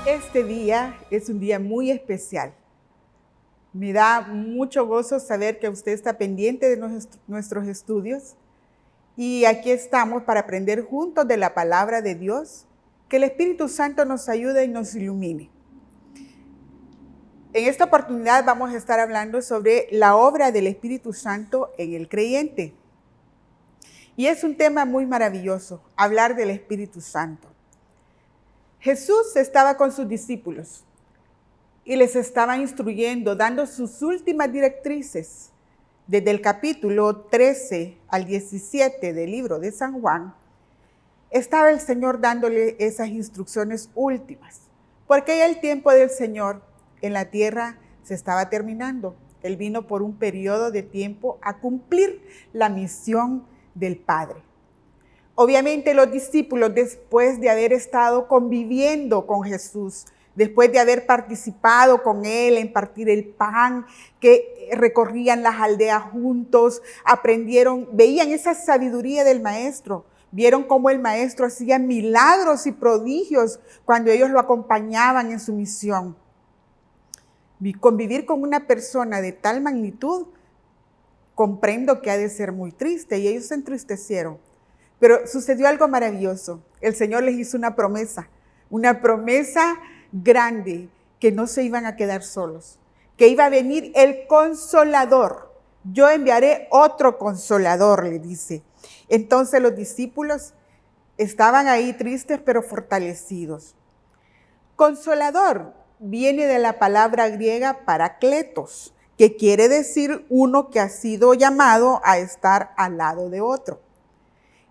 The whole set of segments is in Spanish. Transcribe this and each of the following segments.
Este día es un día muy especial. Me da mucho gozo saber que usted está pendiente de nuestros estudios y aquí estamos para aprender juntos de la palabra de Dios, que el Espíritu Santo nos ayude y nos ilumine. En esta oportunidad vamos a estar hablando sobre la obra del Espíritu Santo en el creyente. Y es un tema muy maravilloso, hablar del Espíritu Santo. Jesús estaba con sus discípulos y les estaba instruyendo, dando sus últimas directrices. Desde el capítulo 13 al 17 del libro de San Juan, estaba el Señor dándole esas instrucciones últimas, porque ya el tiempo del Señor en la tierra se estaba terminando. Él vino por un periodo de tiempo a cumplir la misión del Padre. Obviamente los discípulos, después de haber estado conviviendo con Jesús, después de haber participado con Él en partir el pan, que recorrían las aldeas juntos, aprendieron, veían esa sabiduría del Maestro, vieron cómo el Maestro hacía milagros y prodigios cuando ellos lo acompañaban en su misión. Y convivir con una persona de tal magnitud, comprendo que ha de ser muy triste, y ellos se entristecieron. Pero sucedió algo maravilloso. El Señor les hizo una promesa grande, que no se iban a quedar solos, que iba a venir el Consolador. Yo enviaré otro Consolador, le dice. Entonces los discípulos estaban ahí tristes, pero fortalecidos. Consolador viene de la palabra griega parakletos, que quiere decir uno que ha sido llamado a estar al lado de otro.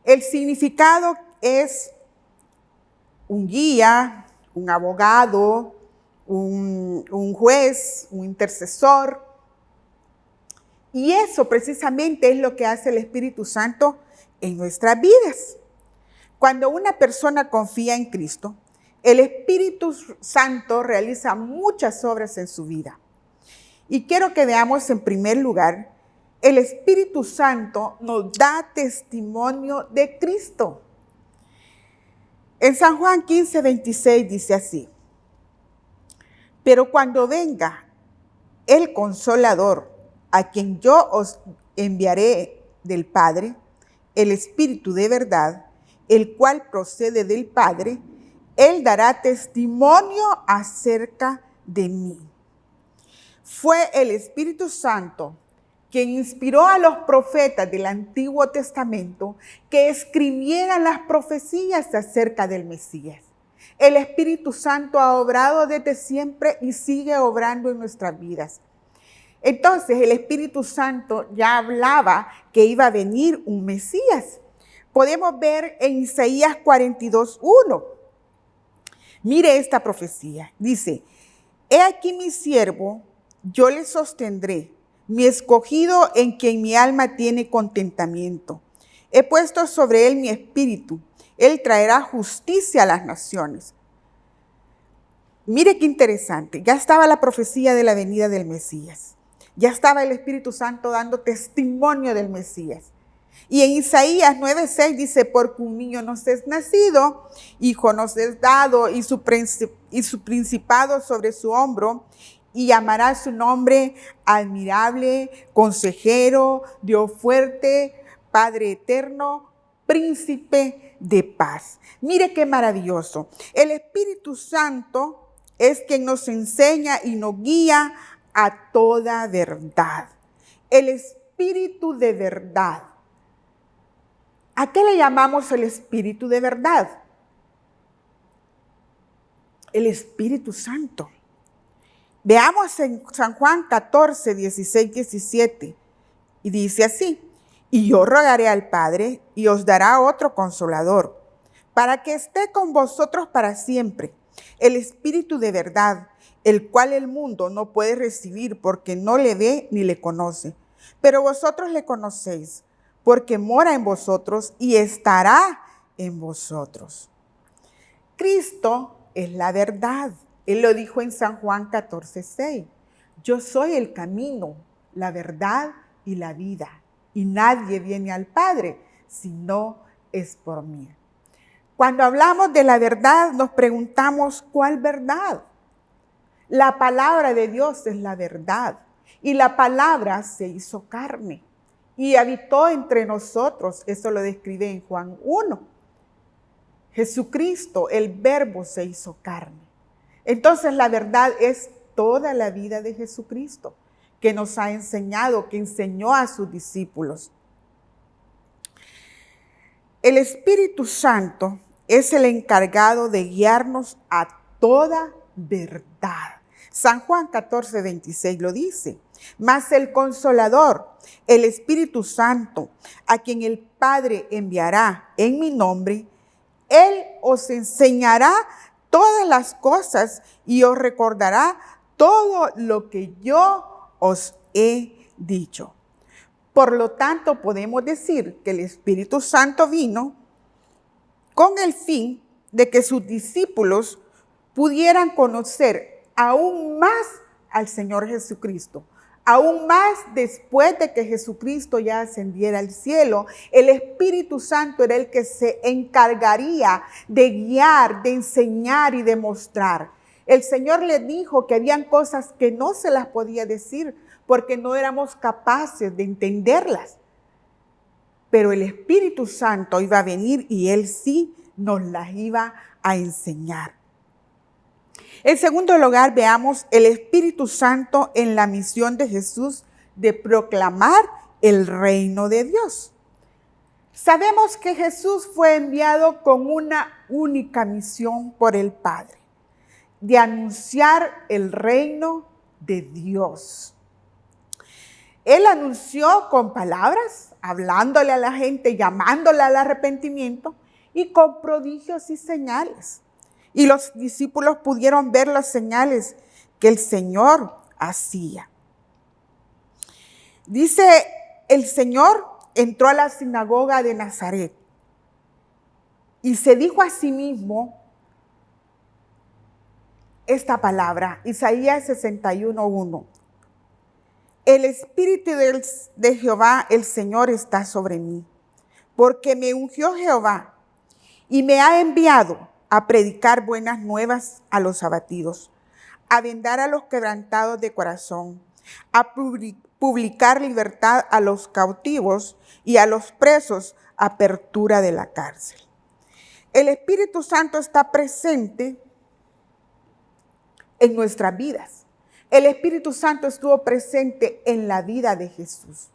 El significado es un guía, un abogado, un juez, un intercesor. Y eso precisamente es lo que hace el Espíritu Santo en nuestras vidas. Cuando una persona confía en Cristo, el Espíritu Santo realiza muchas obras en su vida. Y quiero que veamos en primer lugar, el Espíritu Santo nos da testimonio de Cristo. En San Juan 15:26 dice así: pero cuando venga el Consolador, a quien yo os enviaré del Padre, el Espíritu de verdad, el cual procede del Padre, Él dará testimonio acerca de mí. Fue el Espíritu Santo quien inspiró a los profetas del Antiguo Testamento que escribieran las profecías acerca del Mesías. El Espíritu Santo ha obrado desde siempre y sigue obrando en nuestras vidas. Entonces el Espíritu Santo ya hablaba que iba a venir un Mesías. Podemos ver en Isaías 42:1. Mire esta profecía. Dice: he aquí mi siervo, yo le sostendré, mi escogido en quien mi alma tiene contentamiento. He puesto sobre él mi espíritu. Él traerá justicia a las naciones. Mire qué interesante. Ya estaba la profecía de la venida del Mesías. Ya estaba el Espíritu Santo dando testimonio del Mesías. Y en Isaías 9:6 dice: porque un niño nos es nacido, hijo nos es dado, y su principado sobre su hombro, y llamará su nombre admirable, consejero, Dios fuerte, Padre eterno, príncipe de paz. Mire qué maravilloso. El Espíritu Santo es quien nos enseña y nos guía a toda verdad. El Espíritu de verdad. ¿A qué le llamamos el Espíritu de verdad? El Espíritu Santo. Veamos en San Juan 14, 16, 17. Y dice así: y yo rogaré al Padre y os dará otro Consolador, para que esté con vosotros para siempre, el Espíritu de verdad, el cual el mundo no puede recibir porque no le ve ni le conoce. Pero vosotros le conocéis, porque mora en vosotros y estará en vosotros. Cristo es la verdad. Él lo dijo en San Juan 14:6. Yo soy el camino, la verdad y la vida. Y nadie viene al Padre si no es por mí. Cuando hablamos de la verdad, nos preguntamos, ¿cuál verdad? La palabra de Dios es la verdad. Y la palabra se hizo carne y habitó entre nosotros. Eso lo describe en Juan 1. Jesucristo, el Verbo, se hizo carne. Entonces la verdad es toda la vida de Jesucristo, que nos ha enseñado, que enseñó a sus discípulos. El Espíritu Santo es el encargado de guiarnos a toda verdad. San Juan 14:26 lo dice. Mas el Consolador, el Espíritu Santo, a quien el Padre enviará en mi nombre, Él os enseñará todas las cosas y os recordará todo lo que yo os he dicho. Por lo tanto, podemos decir que el Espíritu Santo vino con el fin de que sus discípulos pudieran conocer aún más al Señor Jesucristo. Aún más después de que Jesucristo ya ascendiera al cielo, el Espíritu Santo era el que se encargaría de guiar, de enseñar y de mostrar. El Señor les dijo que habían cosas que no se las podía decir porque no éramos capaces de entenderlas. Pero el Espíritu Santo iba a venir y Él sí nos las iba a enseñar. En segundo lugar, veamos el Espíritu Santo en la misión de Jesús de proclamar el reino de Dios. Sabemos que Jesús fue enviado con una única misión por el Padre, de anunciar el reino de Dios. Él anunció con palabras, hablándole a la gente, llamándola al arrepentimiento y con prodigios y señales. Y los discípulos pudieron ver las señales que el Señor hacía. Dice, el Señor entró a la sinagoga de Nazaret y se dijo a sí mismo esta palabra, Isaías 61:1. El Espíritu de Jehová, el Señor, está sobre mí, porque me ungió Jehová y me ha enviado a predicar buenas nuevas a los abatidos, a vendar a los quebrantados de corazón, a publicar libertad a los cautivos y a los presos, apertura de la cárcel. El Espíritu Santo está presente en nuestras vidas. El Espíritu Santo estuvo presente en la vida de Jesús.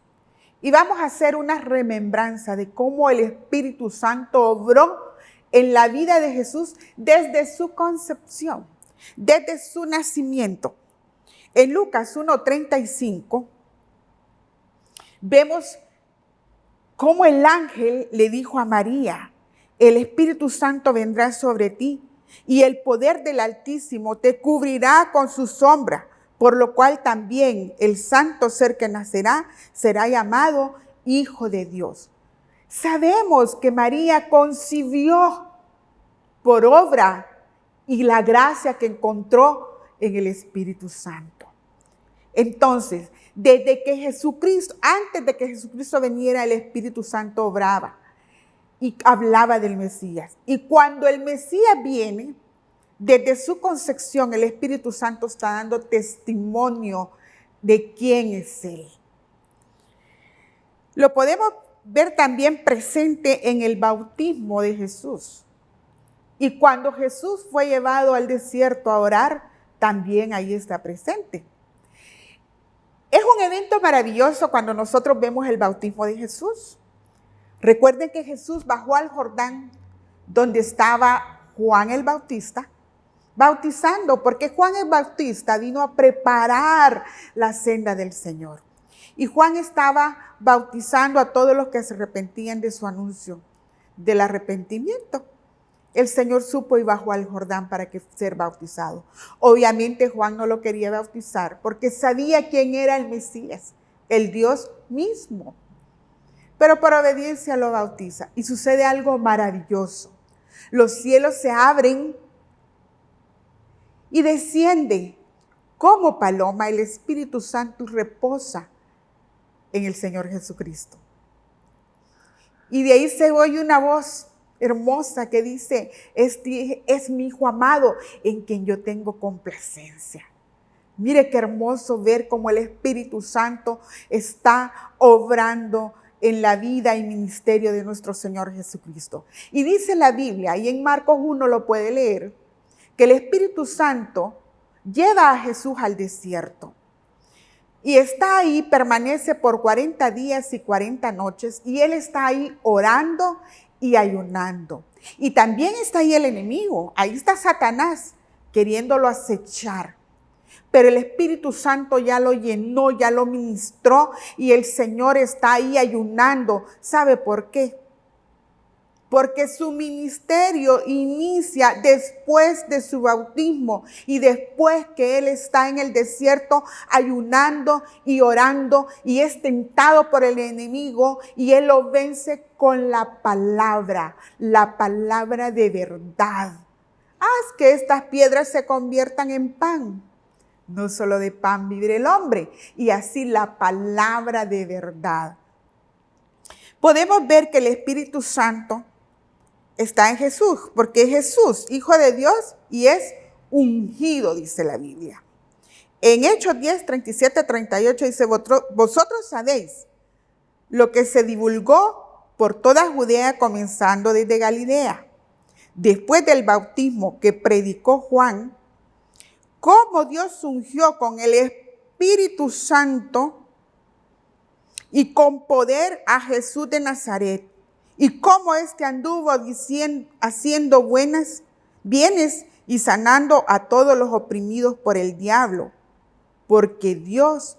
Y vamos a hacer una remembranza de cómo el Espíritu Santo obró en la vida de Jesús desde su concepción, desde su nacimiento. En Lucas 1:35 vemos cómo el ángel le dijo a María, el Espíritu Santo vendrá sobre ti y el poder del Altísimo te cubrirá con su sombra, por lo cual también el santo ser que nacerá será llamado Hijo de Dios. Sabemos que María concibió por obra y la gracia que encontró en el Espíritu Santo. Entonces, desde que Jesucristo, antes de que Jesucristo viniera, el Espíritu Santo obraba y hablaba del Mesías. Y cuando el Mesías viene, desde su concepción, el Espíritu Santo está dando testimonio de quién es Él. Lo podemos ver también presente en el bautismo de Jesús. Y cuando Jesús fue llevado al desierto a orar, también ahí está presente. Es un evento maravilloso cuando nosotros vemos el bautismo de Jesús. Recuerden que Jesús bajó al Jordán, donde estaba Juan el Bautista, bautizando, porque Juan el Bautista vino a preparar la senda del Señor. Y Juan estaba bautizando a todos los que se arrepentían de su anuncio del arrepentimiento. El Señor supo y bajó al Jordán para ser bautizado. Obviamente Juan no lo quería bautizar porque sabía quién era el Mesías, el Dios mismo. Pero por obediencia lo bautiza y sucede algo maravilloso. Los cielos se abren y desciende como paloma el Espíritu Santo y reposa en el Señor Jesucristo. Y de ahí se oye una voz hermosa que dice, este es mi Hijo amado en quien yo tengo complacencia. Mire qué hermoso ver cómo el Espíritu Santo está obrando en la vida y ministerio de nuestro Señor Jesucristo. Y dice la Biblia, y en Marcos 1 lo puede leer, que el Espíritu Santo lleva a Jesús al desierto. Y está ahí, permanece por 40 días y 40 noches, y Él está ahí orando y ayunando. Y también está ahí el enemigo, ahí está Satanás queriéndolo acechar. Pero el Espíritu Santo ya lo llenó, ya lo ministró, y el Señor está ahí ayunando. ¿Sabe por qué? Porque su ministerio inicia después de su bautismo y después que Él está en el desierto ayunando y orando y es tentado por el enemigo y Él lo vence con la palabra de verdad. Haz que estas piedras se conviertan en pan. No solo de pan vivirá el hombre, y así la palabra de verdad. Podemos ver que el Espíritu Santo está en Jesús, porque es Jesús, Hijo de Dios, y es ungido, dice la Biblia. En Hechos 10, 37, 38 dice, vosotros sabéis lo que se divulgó por toda Judea, comenzando desde Galilea, después del bautismo que predicó Juan, cómo Dios ungió con el Espíritu Santo y con poder a Jesús de Nazaret, y cómo éste anduvo haciendo bienes y sanando a todos los oprimidos por el diablo, porque Dios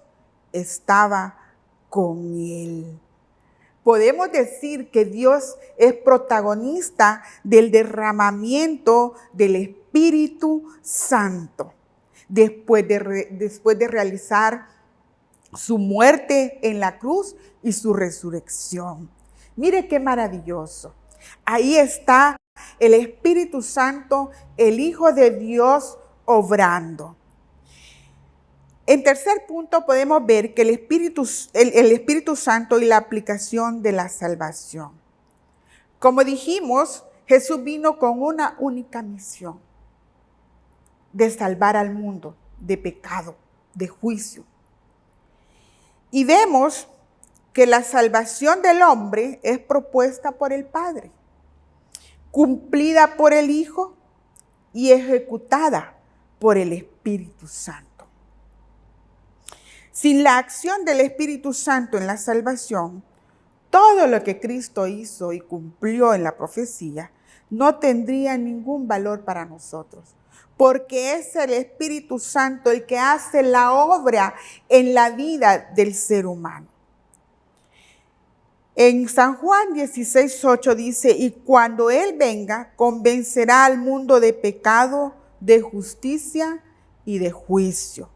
estaba con él. Podemos decir que Dios es protagonista del derramamiento del Espíritu Santo. Después de realizar su muerte en la cruz y su resurrección. Mire qué maravilloso. Ahí está el Espíritu Santo, el Hijo de Dios, obrando. En tercer punto podemos ver que el Espíritu Santo y la aplicación de la salvación. Como dijimos, Jesús vino con una única misión: de salvar al mundo de pecado, de juicio. Y vemos que la salvación del hombre es propuesta por el Padre, cumplida por el Hijo y ejecutada por el Espíritu Santo. Sin la acción del Espíritu Santo en la salvación, todo lo que Cristo hizo y cumplió en la profecía no tendría ningún valor para nosotros, porque es el Espíritu Santo el que hace la obra en la vida del ser humano. En San Juan 16:8 dice, y cuando Él venga, convencerá al mundo de pecado, de justicia y de juicio.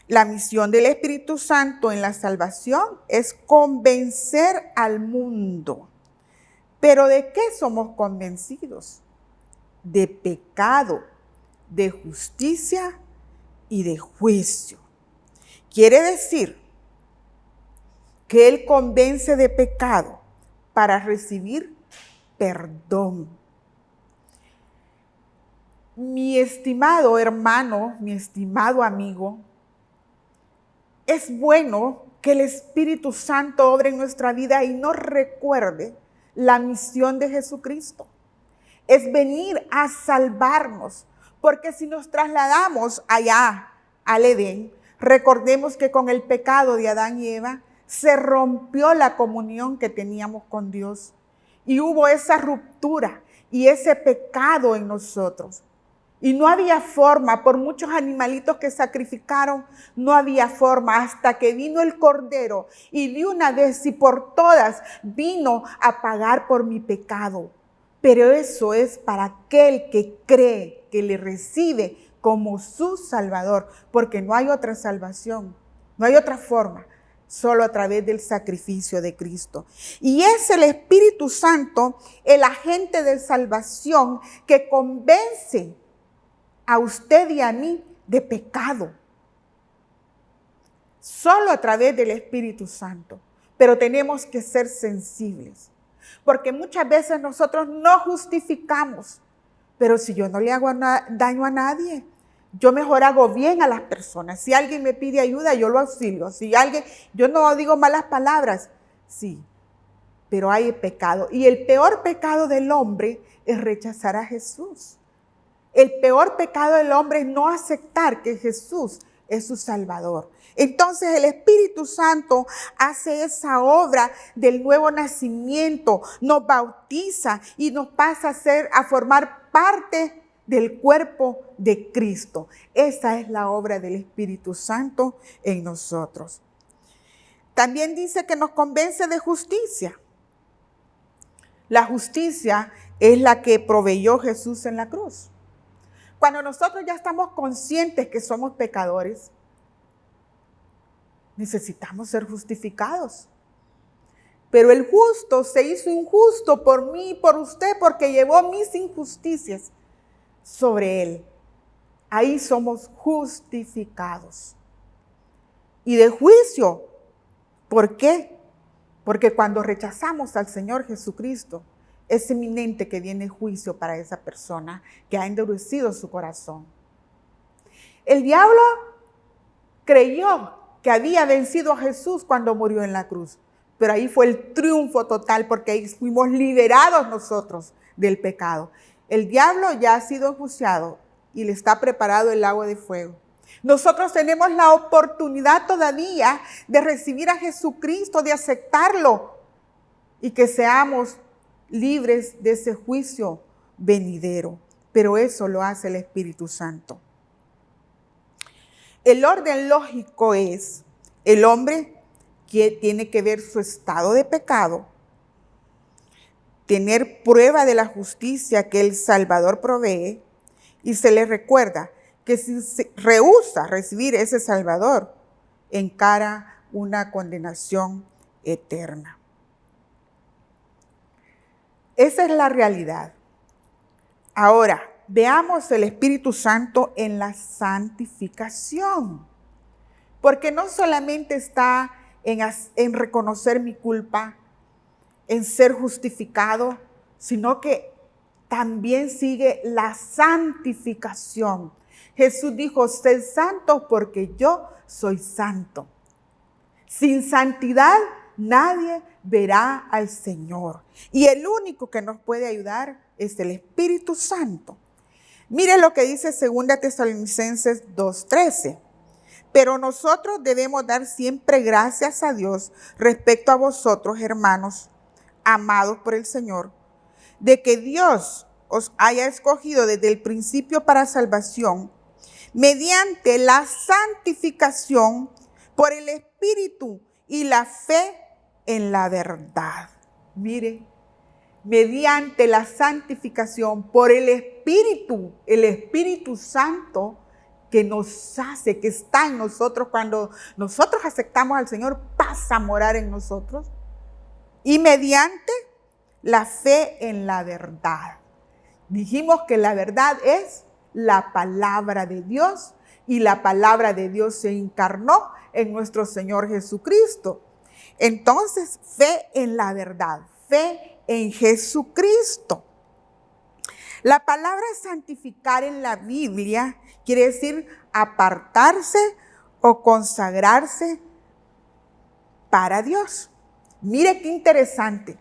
La misión del Espíritu Santo en la salvación es convencer al mundo. ¿Pero de qué somos convencidos? De pecado, de justicia y de juicio. Quiere decir que Él convence de pecado para recibir perdón. Mi estimado hermano, mi estimado amigo, es bueno que el Espíritu Santo obre en nuestra vida y nos recuerde la misión de Jesucristo. Es venir a salvarnos, porque si nos trasladamos allá al Edén, recordemos que con el pecado de Adán y Eva, se rompió la comunión que teníamos con Dios y hubo esa ruptura y ese pecado en nosotros. Y no había forma, por muchos animalitos que sacrificaron, no había forma hasta que vino el Cordero y de una vez y por todas vino a pagar por mi pecado. Pero eso es para aquel que cree, que le recibe como su Salvador, porque no hay otra salvación, no hay otra forma. Solo a través del sacrificio de Cristo. Y es el Espíritu Santo el agente de salvación que convence a usted y a mí de pecado. Solo a través del Espíritu Santo. Pero tenemos que ser sensibles. Porque muchas veces nosotros no justificamos. Pero si yo no le hago daño a nadie, yo mejor hago bien a las personas. Si alguien me pide ayuda, yo lo auxilio. Yo no digo malas palabras, sí, pero hay pecado. Y el peor pecado del hombre es rechazar a Jesús. El peor pecado del hombre es no aceptar que Jesús es su Salvador. Entonces el Espíritu Santo hace esa obra del nuevo nacimiento, nos bautiza y nos pasa a formar parte del cuerpo de Cristo. Esa es la obra del Espíritu Santo en nosotros. También dice que nos convence de justicia. La justicia es la que proveyó Jesús en la cruz. Cuando nosotros ya estamos conscientes que somos pecadores, necesitamos ser justificados. Pero el justo se hizo injusto por mí y por usted porque llevó mis injusticias sobre él. Ahí somos justificados. Y de juicio, ¿por qué? Porque cuando rechazamos al Señor Jesucristo, es eminente que viene juicio para esa persona que ha endurecido su corazón. El diablo creyó que había vencido a Jesús cuando murió en la cruz, pero ahí fue el triunfo total porque ahí fuimos liberados nosotros del pecado. El diablo ya ha sido enjuiciado y le está preparado el lago de fuego. Nosotros tenemos la oportunidad todavía de recibir a Jesucristo, de aceptarlo y que seamos libres de ese juicio venidero. Pero eso lo hace el Espíritu Santo. El orden lógico es el hombre que tiene que ver su estado de pecado, tener prueba de la justicia que el Salvador provee y se le recuerda que si se rehúsa recibir ese Salvador, encara una condenación eterna. Esa es la realidad. Ahora, veamos el Espíritu Santo en la santificación. Porque no solamente está en reconocer mi culpa, en ser justificado, sino que también sigue la santificación. Jesús dijo, sed santos porque yo soy santo. Sin santidad nadie verá al Señor. Y el único que nos puede ayudar es el Espíritu Santo. Mire lo que dice 2 Tesalonicenses 2:13. Pero nosotros debemos dar siempre gracias a Dios respecto a vosotros, hermanos, amados por el Señor, de que Dios os haya escogido desde el principio para salvación, mediante la santificación por el Espíritu y la fe en la verdad. Mire, mediante la santificación por el Espíritu Santo que nos hace, que está en nosotros. Cuando nosotros aceptamos al Señor, pasa a morar en nosotros. Y mediante la fe en la verdad. Dijimos que la verdad es la palabra de Dios y la palabra de Dios se encarnó en nuestro Señor Jesucristo. Entonces, fe en la verdad, fe en Jesucristo. La palabra santificar en la Biblia quiere decir apartarse o consagrarse para Dios. Mire qué interesante.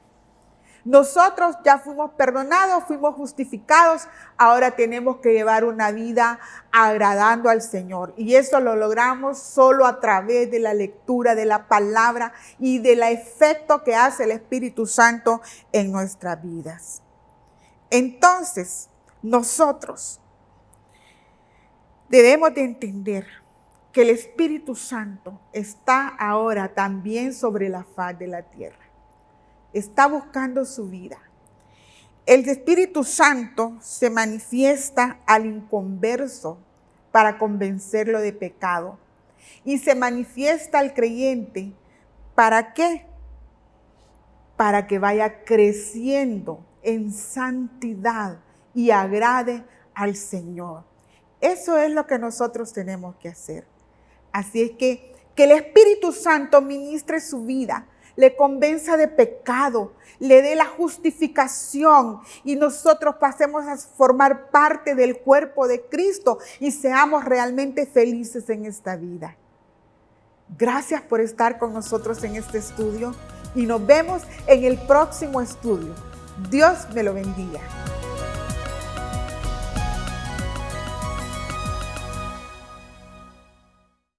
Nosotros ya fuimos perdonados, fuimos justificados, ahora tenemos que llevar una vida agradando al Señor. Y eso lo logramos solo a través de la lectura de la palabra y del efecto que hace el Espíritu Santo en nuestras vidas. Entonces, nosotros debemos de entender que el Espíritu Santo está ahora también sobre la faz de la tierra. Está buscando su vida. El Espíritu Santo se manifiesta al inconverso para convencerlo de pecado. Y se manifiesta al creyente, ¿para qué? Para que vaya creciendo en santidad y agrade al Señor. Eso es lo que nosotros tenemos que hacer. Así es que el Espíritu Santo ministre su vida, le convenza de pecado, le dé la justificación y nosotros pasemos a formar parte del cuerpo de Cristo y seamos realmente felices en esta vida. Gracias por estar con nosotros en este estudio y nos vemos en el próximo estudio. Dios me lo bendiga.